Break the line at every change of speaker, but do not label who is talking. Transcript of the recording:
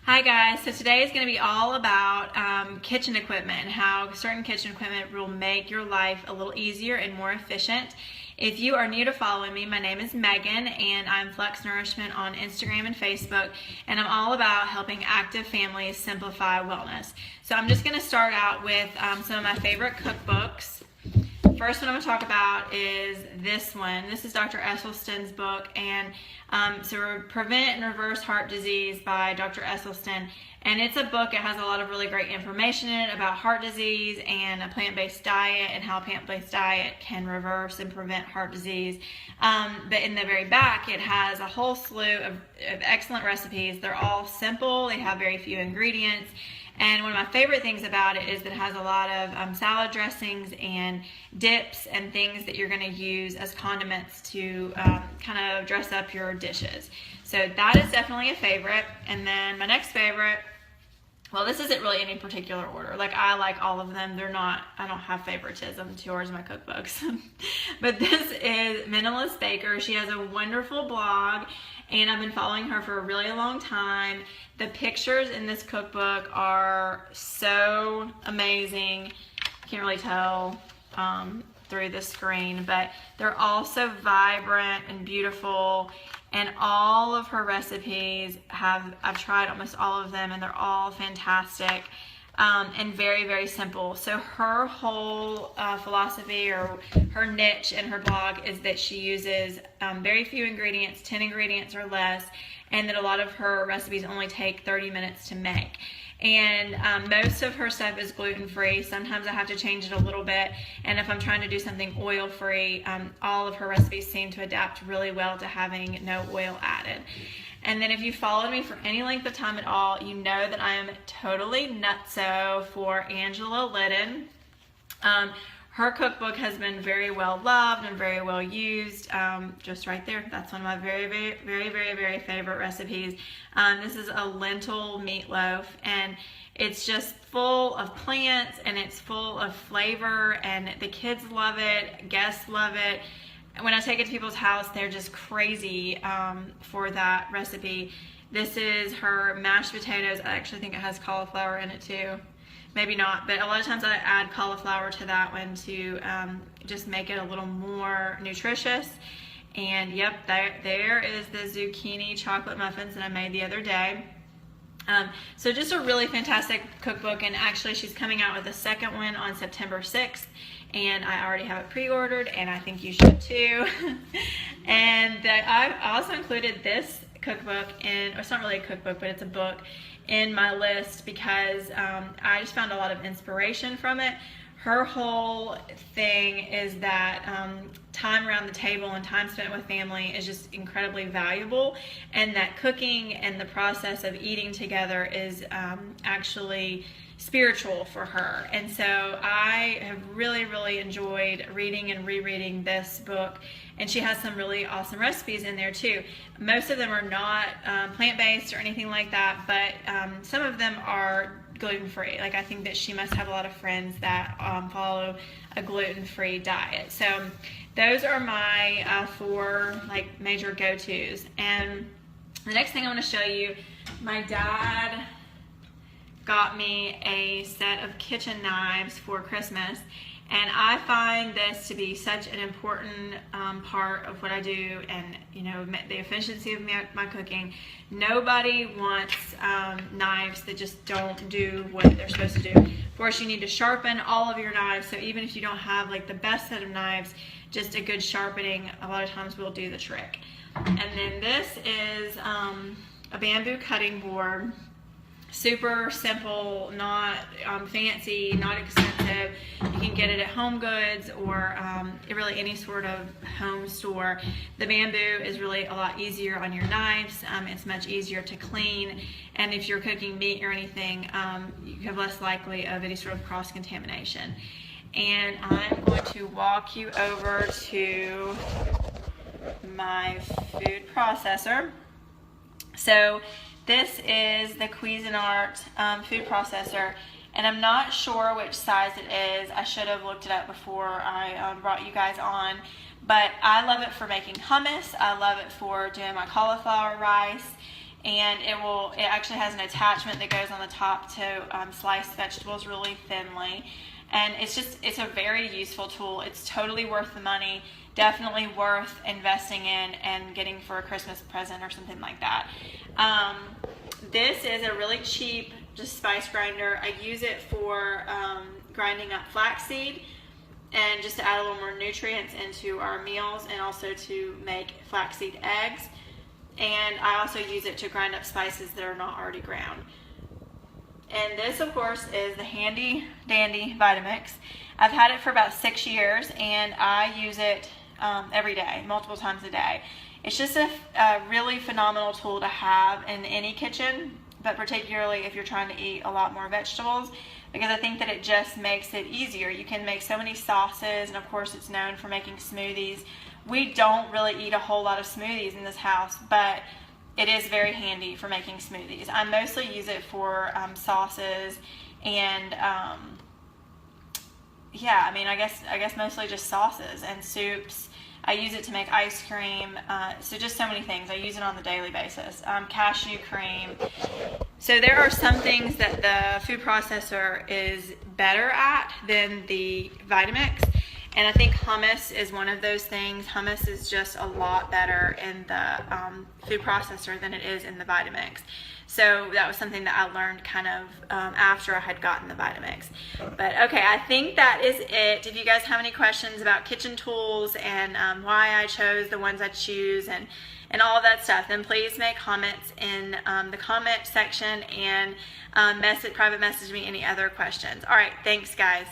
Hi guys, so today is going to be all about kitchen equipment and how certain kitchen equipment will make your life a little easier and more efficient. If you are new to following me, my name is Megan and I'm Flux Nourishment on Instagram and Facebook, and I'm all about helping active families simplify wellness. So I'm just going to start out with some of my favorite cookbooks. First one I'm going to talk about is this one. This is Dr. Esselstyn's book, and so Prevent and Reverse Heart Disease by Dr. Esselstyn. And it's a book, it has a lot of really great information in it about heart disease and a plant-based diet and how a plant-based diet can reverse and prevent heart disease. But in the very back, it has a whole slew of excellent recipes. They're all simple, they have very few ingredients. And one of my favorite things about it is that it has a lot of salad dressings and dips and things that you're going to use as condiments to kind of dress up your dishes. So that is definitely a favorite. And then my next favorite, well, this isn't really any particular order. Like, I like all of them. I don't have favoritism towards my cookbooks. But this is Minimalist Baker. She has a wonderful blog, and I've been following her for a really long time. The pictures in this cookbook are so amazing. Can't really tell through the screen, but they're all so vibrant and beautiful. And all of her recipes I've tried almost all of them, and they're all fantastic and very, very simple. So her whole philosophy, or her niche in her blog, is that she uses very few ingredients, 10 ingredients or less, and that a lot of her recipes only take 30 minutes to make. And most of her stuff is gluten-free. Sometimes I have to change it a little bit. And if I'm trying to do something oil-free, all of her recipes seem to adapt really well to having no oil added. And then if you followed me for any length of time at all, you know that I am totally nutso for Angela Liddon. Her cookbook has been very well loved and very well used. Just right there, that's one of my very, very, very, very, very favorite recipes. This is a lentil meatloaf, and it's just full of plants and it's full of flavor, and the kids love it, guests love it. When I take it to people's house, they're just crazy for that recipe. This is her mashed potatoes. I actually think it has cauliflower in it too. Maybe not, but a lot of times I add cauliflower to that one to just make it a little more nutritious. And yep, there is the zucchini chocolate muffins that I made the other day. So just a really fantastic cookbook, and actually she's coming out with a second one on September 6th, and I already have it pre-ordered, and I think you should too. And I also included this cookbook in, or it's not really a cookbook, but it's a book, in my list because I just found a lot of inspiration from it. Her whole thing is that time around the table and time spent with family is just incredibly valuable, and that cooking and the process of eating together is actually spiritual for her. And so I have really, really enjoyed reading and rereading this book, and she has some really awesome recipes in there too. Most of them are not plant-based or anything like that, but some of them are gluten-free. Like, I think that she must have a lot of friends that follow a gluten-free diet. So those are my four major go-tos. And the next thing I want to show you, my dad got me a set of kitchen knives for Christmas, and I find this to be such an important part of what I do, and the efficiency of my cooking. Nobody wants knives that just don't do what they're supposed to do. Of course, you need to sharpen all of your knives, so even if you don't have the best set of knives, just a good sharpening a lot of times will do the trick. And then this is a bamboo cutting board. Super simple, not fancy, not expensive. You can get it at Home Goods or really any sort of home store. The bamboo is really a lot easier on your knives. It's much easier to clean, and if you're cooking meat or anything, you have less likely of any sort of cross-contamination. And I'm going to walk you over to my food processor. So this is the Cuisinart food processor, and I'm not sure which size it is. I should have looked it up before I brought you guys on, but I love it for making hummus. I love it for doing my cauliflower rice, and it actually has an attachment that goes on the top to slice vegetables really thinly. And it's a very useful tool. It's totally worth the money. Definitely worth investing in and getting for a Christmas present or something like that. This is a really cheap just spice grinder. I use it for grinding up flaxseed and just to add a little more nutrients into our meals, and also to make flaxseed eggs. And I also use it to grind up spices that are not already ground. And this, of course, is the handy dandy Vitamix. I've had it for about 6 years, and I use it every day, multiple times a day. It's just a really phenomenal tool to have in any kitchen, but particularly if you're trying to eat a lot more vegetables, because I think that it just makes it easier. You can make so many sauces, and of course it's known for making smoothies. We don't really eat a whole lot of smoothies in this house, but it is very handy for making smoothies. I mostly use it for sauces and yeah, I mean, I guess mostly just sauces and soups. I use it to make ice cream, so just so many things. I use it on the daily basis. Cashew cream. So there are some things that the food processor is better at than the Vitamix, and I think hummus is one of those things. Hummus is just a lot better in the food processor than it is in the Vitamix. So that was something that I learned kind of after I had gotten the Vitamix. But okay, I think that is it. If you guys have any questions about kitchen tools and why I chose the ones I choose and all of that stuff, then please make comments in the comment section and private message me any other questions. All right, thanks guys.